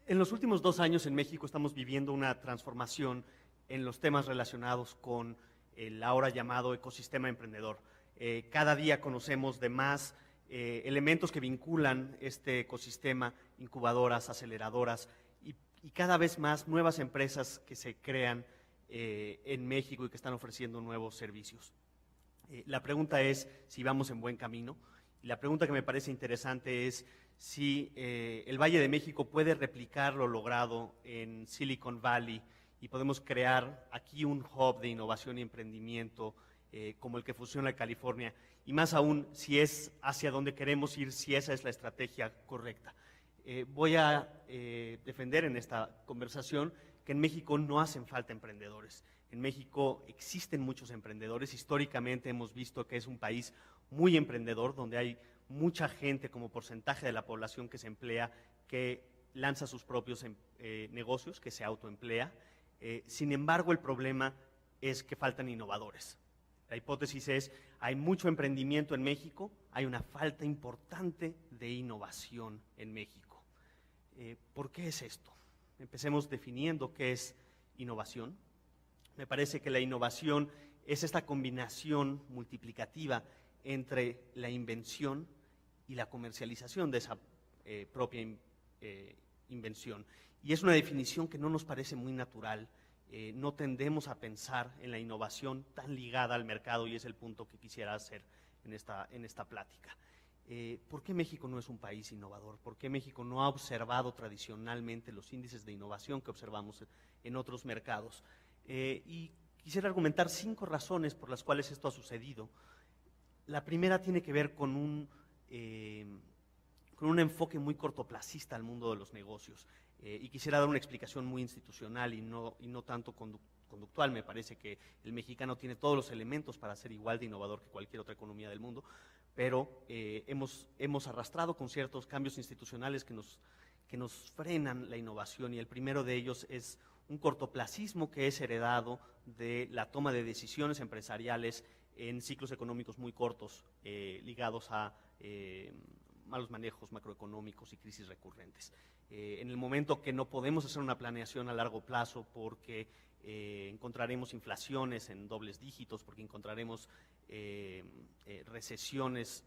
En los últimos 2 años en México estamos viviendo una transformación en los temas relacionados con el ahora llamado ecosistema emprendedor. Cada día conocemos de más elementos que vinculan este ecosistema, incubadoras, aceleradoras y cada vez más nuevas empresas que se crean en México y que están ofreciendo nuevos servicios. La pregunta es si vamos en buen camino. Y la pregunta que me parece interesante es si el Valle de México puede replicar lo logrado en Silicon Valley y podemos crear aquí un hub de innovación y emprendimiento como el que funciona en California, y más aún si es hacia donde queremos ir, si esa es la estrategia correcta. Voy a defender en esta conversación que en México no hacen falta emprendedores. En México existen muchos emprendedores. Históricamente hemos visto que es un país muy emprendedor, donde hay mucha gente como porcentaje de la población que se emplea, que lanza sus propios negocios, que se autoemplea. Sin embargo, el problema es que faltan innovadores. La hipótesis es, hay mucho emprendimiento en México, hay una falta importante de innovación en México. ¿Por qué es esto? Empecemos definiendo qué es innovación. Me parece que la innovación es esta combinación multiplicativa entre la invención y la comercialización de esa propia invención. Y es una definición que no nos parece muy natural. No tendemos a pensar en la innovación tan ligada al mercado, y es el punto que quisiera hacer en esta plática. ¿Por qué México no es un país innovador? ¿Por qué México no ha observado tradicionalmente los índices de innovación que observamos en otros mercados? Y quisiera argumentar 5 razones por las cuales esto ha sucedido. La primera tiene que ver con un enfoque muy cortoplacista al mundo de los negocios. Y quisiera dar una explicación muy institucional y no tanto conductual. Me parece que el mexicano tiene todos los elementos para ser igual de innovador que cualquier otra economía del mundo, pero hemos arrastrado con ciertos cambios institucionales que nos frenan la innovación, y el primero de ellos es un cortoplacismo que es heredado de la toma de decisiones empresariales en ciclos económicos muy cortos, ligados a malos manejos macroeconómicos y crisis recurrentes. En el momento que no podemos hacer una planeación a largo plazo porque encontraremos inflaciones en dobles dígitos, porque encontraremos recesiones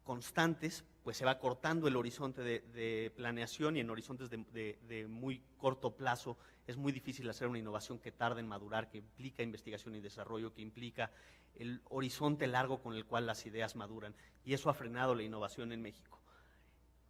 constantes, pues se va cortando el horizonte de planeación, y en horizontes de muy corto plazo es muy difícil hacer una innovación que tarde en madurar, que implica investigación y desarrollo, que implica el horizonte largo con el cual las ideas maduran, y eso ha frenado la innovación en México.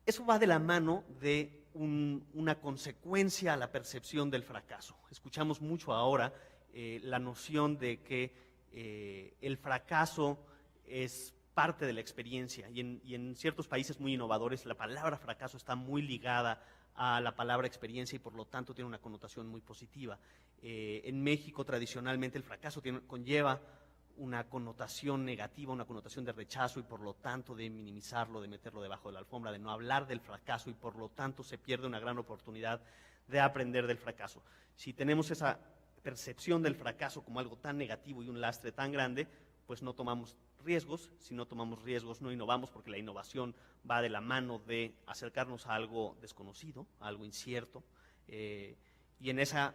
Eso va de la mano de una consecuencia a la percepción del fracaso. Escuchamos mucho ahora la noción de que el fracaso es parte de la experiencia, y en ciertos países muy innovadores la palabra fracaso está muy ligada a la palabra experiencia y por lo tanto tiene una connotación muy positiva. En México tradicionalmente el fracaso conlleva una connotación negativa, una connotación de rechazo, y por lo tanto de minimizarlo, de meterlo debajo de la alfombra, de no hablar del fracaso, y por lo tanto se pierde una gran oportunidad de aprender del fracaso. Si tenemos esa percepción del fracaso como algo tan negativo y un lastre tan grande, pues no tomamos riesgos. Si no tomamos riesgos, no innovamos, porque la innovación va de la mano de acercarnos a algo desconocido, a algo incierto, y en esa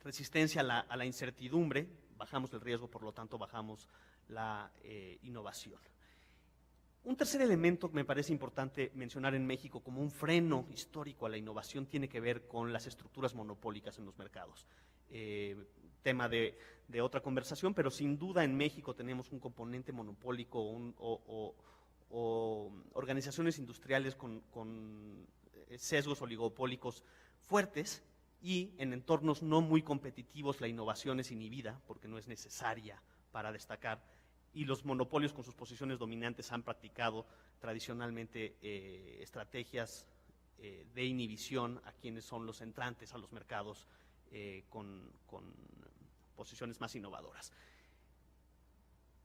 resistencia a la incertidumbre bajamos el riesgo, por lo tanto bajamos la innovación. Un tercer elemento que me parece importante mencionar en México como un freno histórico a la innovación tiene que ver con las estructuras monopólicas en los mercados. Tema de otra conversación, pero sin duda en México tenemos un componente monopólico o organizaciones industriales con sesgos oligopólicos fuertes, y en entornos no muy competitivos la innovación es inhibida porque no es necesaria para destacar, y los monopolios con sus posiciones dominantes han practicado tradicionalmente estrategias de inhibición a quienes son los entrantes a los mercados con posiciones más innovadoras.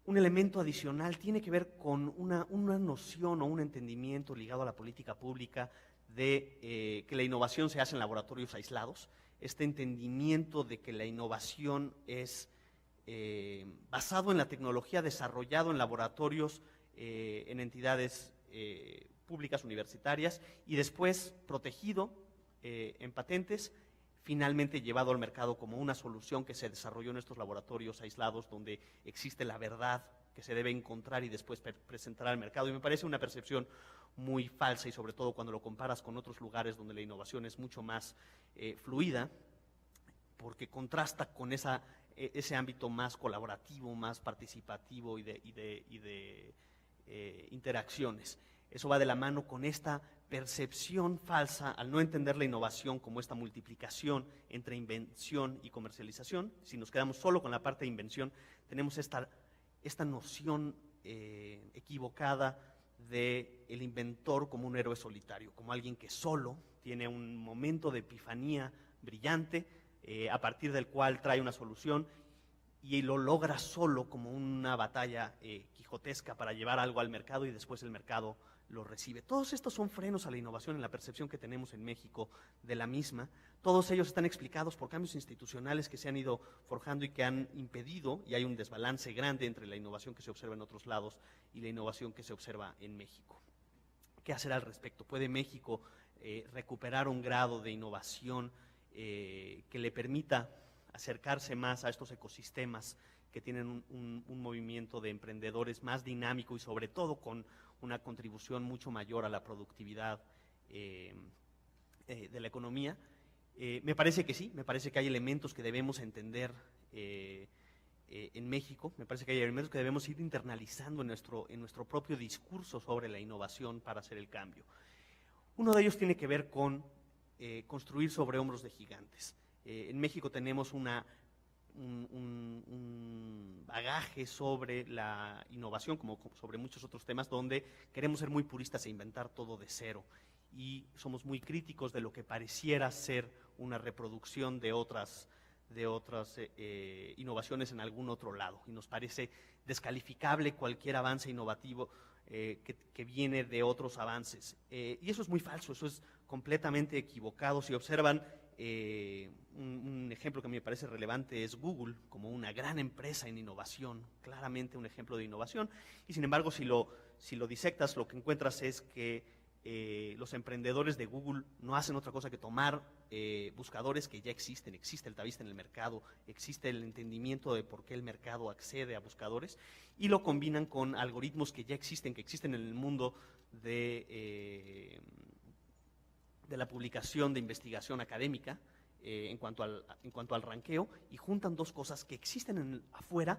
Un elemento adicional tiene que ver con una noción o un entendimiento ligado a la política pública de que la innovación se hace en laboratorios aislados. Este entendimiento de que la innovación es basado en la tecnología, desarrollado en laboratorios, en entidades públicas, universitarias, y después protegido en patentes, finalmente llevado al mercado como una solución que se desarrolló en estos laboratorios aislados donde existe la verdad que se debe encontrar y después presentar al mercado. Y me parece una percepción muy falsa, y sobre todo cuando lo comparas con otros lugares donde la innovación es mucho más fluida, porque contrasta con ese ámbito más colaborativo, más participativo y de interacciones. Eso va de la mano con esta percepción falsa al no entender la innovación como esta multiplicación entre invención y comercialización. Si nos quedamos solo con la parte de invención, tenemos esta noción equivocada de el inventor como un héroe solitario, como alguien que solo tiene un momento de epifanía brillante, a partir del cual trae una solución y lo logra solo como una batalla quijotesca para llevar algo al mercado y después el mercado lo recibe. Todos estos son frenos a la innovación en la percepción que tenemos en México de la misma. Todos ellos están explicados por cambios institucionales que se han ido forjando y que han impedido, y hay un desbalance grande entre la innovación que se observa en otros lados y la innovación que se observa en México. ¿Qué hacer al respecto? ¿Puede México recuperar un grado de innovación que le permita acercarse más a estos ecosistemas que tienen un movimiento de emprendedores más dinámico y sobre todo con una contribución mucho mayor a la productividad de la economía? Me parece que sí, me parece que hay elementos que debemos entender en México, me parece que hay elementos que debemos ir internalizando en nuestro propio discurso sobre la innovación para hacer el cambio. Uno de ellos tiene que ver con construir sobre hombros de gigantes. En México tenemos un bagaje sobre la innovación, como sobre muchos otros temas, donde queremos ser muy puristas e inventar todo de cero. Y somos muy críticos de lo que pareciera ser una reproducción de otras innovaciones en algún otro lado. Y nos parece descalificable cualquier avance innovativo que viene de otros avances. Y eso es muy falso, eso es completamente equivocado. Si observan, un ejemplo que me parece relevante es Google, como una gran empresa en innovación, claramente un ejemplo de innovación, y sin embargo si lo disectas, lo que encuentras es que los emprendedores de Google no hacen otra cosa que tomar buscadores que ya existe el Altavista en el mercado, existe el entendimiento de por qué el mercado accede a buscadores, y lo combinan con algoritmos que ya existen, en el mundo de la publicación de investigación académica en cuanto al ranqueo, y juntan dos cosas que existen afuera,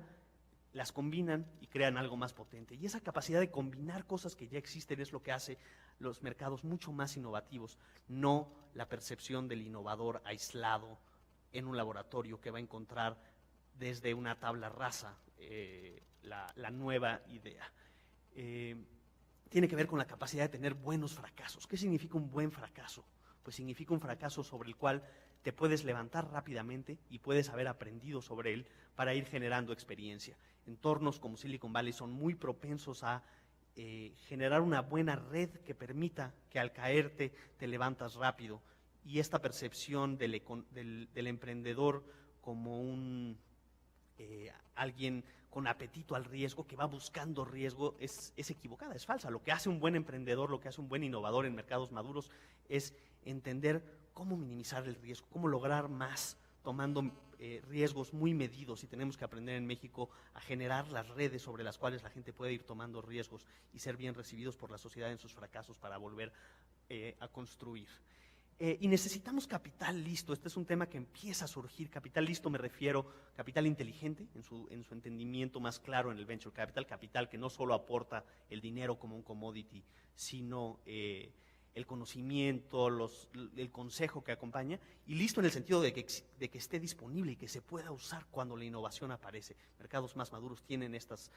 las combinan y crean algo más potente. Y esa capacidad de combinar cosas que ya existen es lo que hace los mercados mucho más innovativos, no la percepción del innovador aislado en un laboratorio que va a encontrar desde una tabla rasa la nueva idea. Tiene que ver con la capacidad de tener buenos fracasos. ¿Qué significa un buen fracaso? Pues significa un fracaso sobre el cual te puedes levantar rápidamente y puedes haber aprendido sobre él para ir generando experiencia. Entornos como Silicon Valley son muy propensos a generar una buena red que permita que al caerte te levantas rápido, y esta percepción del emprendedor como alguien con apetito al riesgo, que va buscando riesgo, es equivocada, es falsa. Lo que hace un buen emprendedor, lo que hace un buen innovador en mercados maduros es entender cómo minimizar el riesgo, cómo lograr más tomando riesgos muy medidos, y tenemos que aprender en México a generar las redes sobre las cuales la gente puede ir tomando riesgos y ser bien recibidos por la sociedad en sus fracasos para volver a construir. Y necesitamos capital listo. Este es un tema que empieza a surgir. Capital listo me refiero capital inteligente en su entendimiento más claro en el venture capital que no solo aporta el dinero como un commodity, sino el conocimiento, el consejo que acompaña, y listo en el sentido de que esté disponible y que se pueda usar cuando la innovación aparece. Mercados más maduros tienen estas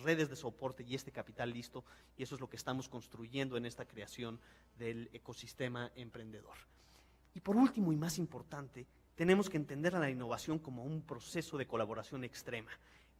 redes de soporte y este capital listo, y eso es lo que estamos construyendo en esta creación del ecosistema emprendedor. Y por último y más importante, tenemos que entender a la innovación como un proceso de colaboración extrema.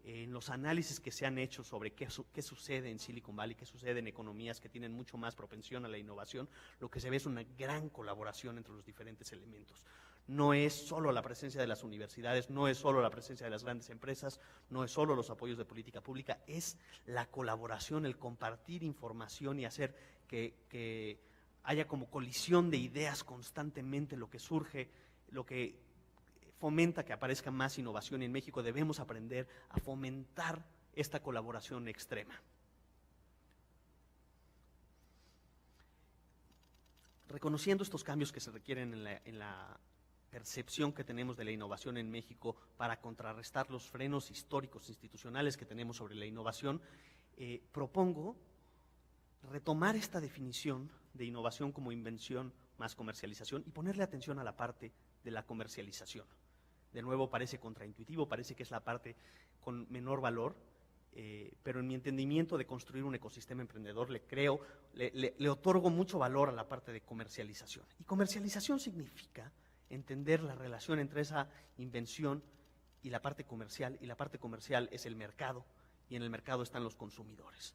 En los análisis que se han hecho sobre qué sucede en Silicon Valley, qué sucede en economías que tienen mucho más propensión a la innovación, lo que se ve es una gran colaboración entre los diferentes elementos. No es solo la presencia de las universidades, no es solo la presencia de las grandes empresas, no es solo los apoyos de política pública, es la colaboración, el compartir información y hacer que haya como colisión de ideas constantemente, lo que surge, lo que fomenta que aparezca más innovación en México. Debemos aprender a fomentar esta colaboración extrema. Reconociendo estos cambios que se requieren en la percepción que tenemos de la innovación en México para contrarrestar los frenos históricos institucionales que tenemos sobre la innovación, propongo retomar esta definición de innovación como invención más comercialización y ponerle atención a la parte de la comercialización. De nuevo, parece contraintuitivo, parece que es la parte con menor valor, pero en mi entendimiento de construir un ecosistema emprendedor le otorgo mucho valor a la parte de comercialización. Y comercialización significa entender la relación entre esa invención y la parte comercial es el mercado, y en el mercado están los consumidores.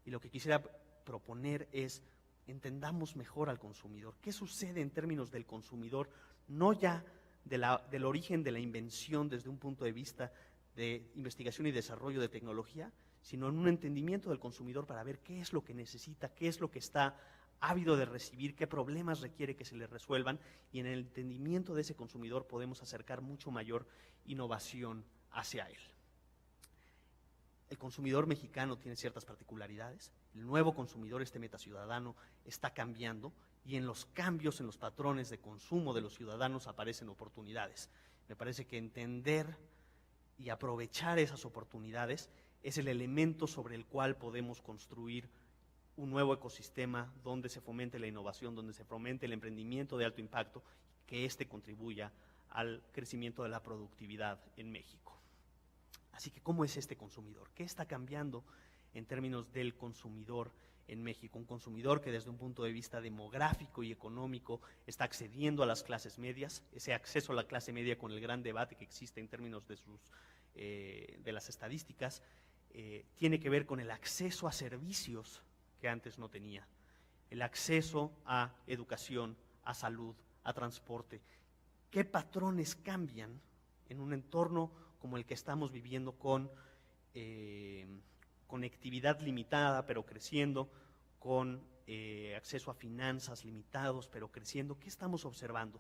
Y lo que quisiera proponer es entendamos mejor al consumidor. ¿Qué sucede en términos del consumidor? No ya del origen de la invención desde un punto de vista de investigación y desarrollo de tecnología, sino en un entendimiento del consumidor para ver qué es lo que necesita, qué es lo que está ávido de recibir, qué problemas requiere que se le resuelvan, y en el entendimiento de ese consumidor podemos acercar mucho mayor innovación hacia él. El consumidor mexicano tiene ciertas particularidades, el nuevo consumidor, este metaciudadano, está cambiando, y en los cambios en los patrones de consumo de los ciudadanos aparecen oportunidades. Me parece que entender y aprovechar esas oportunidades es el elemento sobre el cual podemos construir un nuevo ecosistema donde se fomente la innovación, donde se fomente el emprendimiento de alto impacto, que éste contribuya al crecimiento de la productividad en México. Así que, ¿cómo es este consumidor? ¿Qué está cambiando en términos del consumidor en México? Un consumidor que desde un punto de vista demográfico y económico está accediendo a las clases medias, ese acceso a la clase media con el gran debate que existe en términos de las estadísticas, tiene que ver con el acceso a servicios que antes no tenía, el acceso a educación, a salud, a transporte. ¿Qué patrones cambian en un entorno como el que estamos viviendo con conectividad limitada pero creciendo, con acceso a finanzas limitados pero creciendo? ¿Qué estamos observando?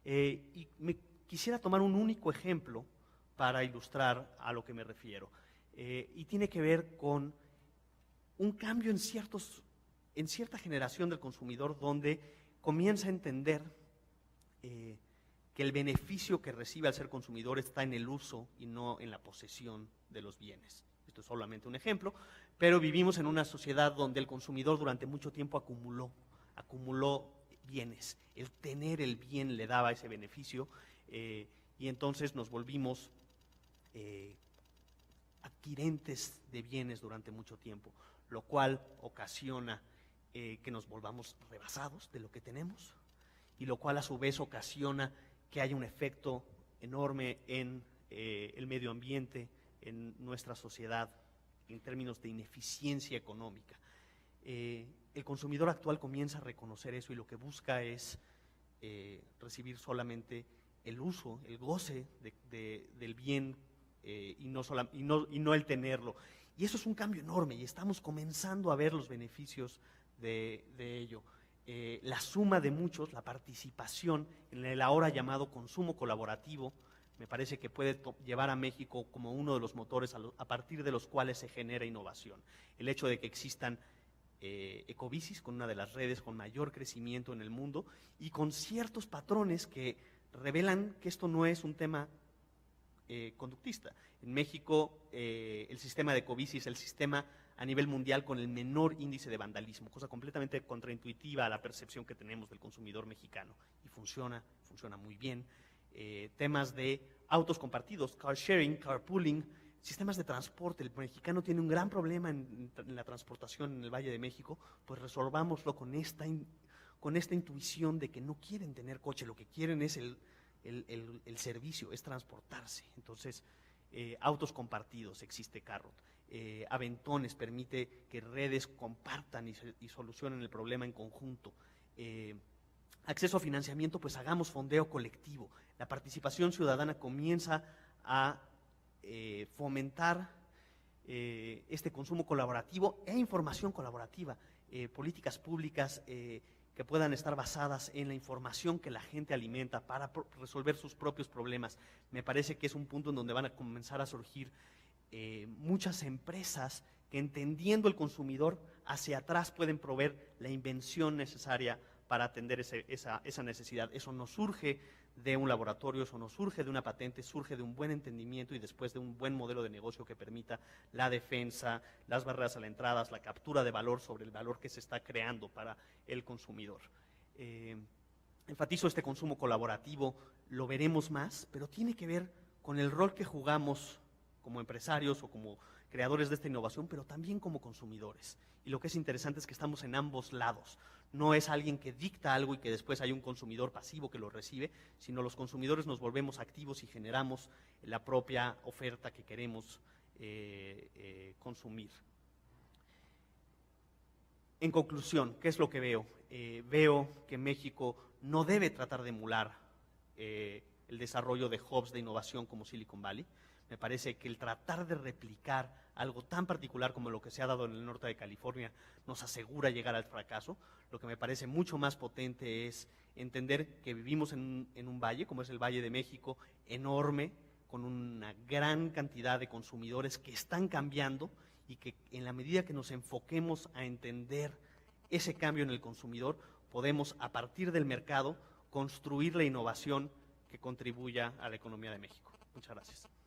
Y me quisiera tomar un único ejemplo para ilustrar a lo que me refiero, y tiene que ver con un cambio en cierta generación del consumidor, donde comienza a entender que el beneficio que recibe al ser consumidor está en el uso y no en la posesión de los bienes. Esto es solamente un ejemplo, pero vivimos en una sociedad donde el consumidor durante mucho tiempo acumuló bienes. El tener el bien le daba ese beneficio, y entonces nos volvimos adquirentes de bienes durante mucho tiempo, lo cual ocasiona que nos volvamos rebasados de lo que tenemos, y lo cual a su vez ocasiona que haya un efecto enorme en el medio ambiente, en nuestra sociedad, en términos de ineficiencia económica. El consumidor actual comienza a reconocer eso, y lo que busca es recibir solamente el uso, el goce del bien, y no el tenerlo. Y eso es un cambio enorme, y estamos comenzando a ver los beneficios de ello. La suma de muchos, la participación en el ahora llamado consumo colaborativo, me parece que puede llevar a México como uno de los motores a partir de los cuales se genera innovación. El hecho de que existan ecobicis, con una de las redes con mayor crecimiento en el mundo, y con ciertos patrones que revelan que esto no es un tema conductista. En México, el sistema de ecobicis es el sistema a nivel mundial con el menor índice de vandalismo, cosa completamente contraintuitiva a la percepción que tenemos del consumidor mexicano, y funciona muy bien. Temas de autos compartidos, car sharing, carpooling, sistemas de transporte. El mexicano tiene un gran problema en la transportación en el Valle de México, pues resolvámoslo con esta intuición de que no quieren tener coche, lo que quieren es el servicio, es transportarse. Entonces, autos compartidos, existe Carrot. Aventones permite que redes compartan y solucionen el problema en conjunto. acceso a financiamiento, pues hagamos fondeo colectivo. La participación ciudadana comienza a fomentar este consumo colaborativo e información colaborativa, políticas públicas que puedan estar basadas en la información que la gente alimenta para resolver sus propios problemas. Me parece que es un punto en donde van a comenzar a surgir muchas empresas que, entendiendo el consumidor, hacia atrás pueden proveer la invención necesaria para atender esa necesidad. Eso no surge de un laboratorio, eso no surge de una patente, surge de un buen entendimiento y después de un buen modelo de negocio que permita la defensa, las barreras a la entrada, la captura de valor sobre el valor que se está creando para el consumidor. Enfatizo este consumo colaborativo, lo veremos más, pero tiene que ver con el rol que jugamos como empresarios o como creadores de esta innovación, pero también como consumidores. Y lo que es interesante es que estamos en ambos lados. No es alguien que dicta algo y que después hay un consumidor pasivo que lo recibe, sino los consumidores nos volvemos activos y generamos la propia oferta que queremos consumir. En conclusión, ¿qué es lo que veo? Veo que México no debe tratar de emular el desarrollo de hubs de innovación como Silicon Valley. Me parece que el tratar de replicar algo tan particular como lo que se ha dado en el norte de California nos asegura llegar al fracaso. Lo que me parece mucho más potente es entender que vivimos en un valle, como es el Valle de México, enorme, con una gran cantidad de consumidores que están cambiando y que en la medida que nos enfoquemos a entender ese cambio en el consumidor, podemos, a partir del mercado, construir la innovación que contribuya a la economía de México. Muchas gracias.